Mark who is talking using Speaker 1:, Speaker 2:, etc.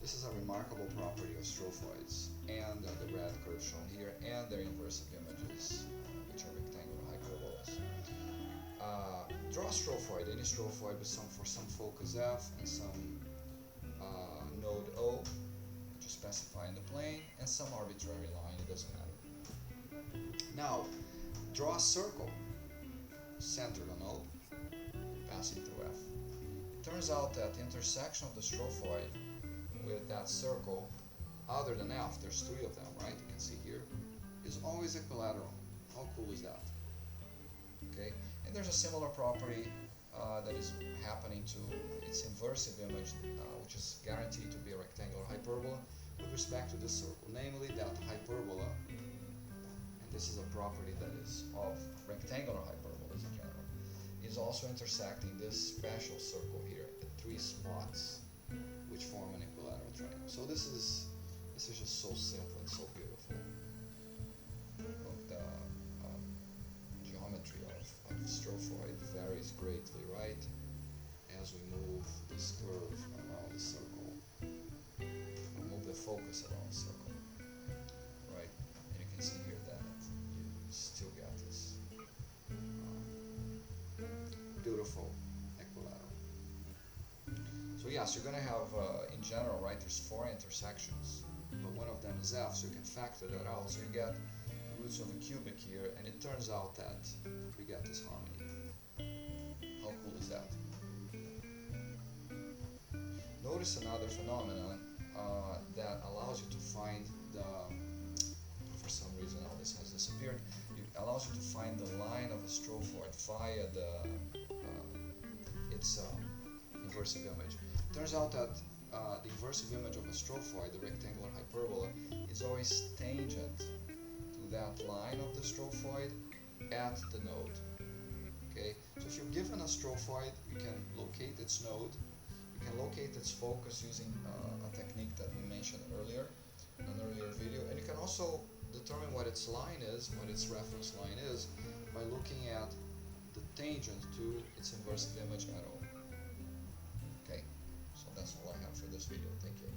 Speaker 1: This is a remarkable property of strophoids and the red curve shown here and their inversive images, which are rectangular hyperbolas. Draw a strophoid, any strophoid with for some focus F and some node O, which you specify in the plane, and some arbitrary line, it doesn't matter. Now, draw a circle centered on O, passing through F. It turns out that the intersection of the strophoid with that circle, other than F, there's three of them, right? You can see here, is always equilateral. How cool is that? Okay, and there's a similar property that is happening to its inversive image, which is guaranteed to be a rectangular hyperbola with respect to this circle, namely that hyperbola, and this is a property that is of rectangular hyperbolas in general, is also intersecting this special circle here at three spots, which form an equilateral triangle. So this is just so simple and so beautiful. Look, the geometry of strophoid varies greatly, right? As we move this curve around the circle, we move the focus around the circle, right? And you can see here that you still get this beautiful equilateral. So yes, you're going to have, in general, right, there's four intersections, but one of them is F, so you can factor that out. So you get roots of a cubic here, and it turns out that we get this harmony. How cool is that? Notice another phenomenon that allows you to find the, for some reason all this has disappeared, it allows you to find the line of a strophoid via its inversive image. It turns out that the inversive image of a strophoid, the rectangular hyperbola, is always tangent to that line of the strophoid at the node. Okay, so if you're given a strophoid, you can locate its node, you can locate its focus using a technique that we mentioned earlier in an earlier video, and you can also determine what its line is, what its reference line is, by looking at the tangent to its inversive image at O. Okay, so that's all I have for this video. Thank you.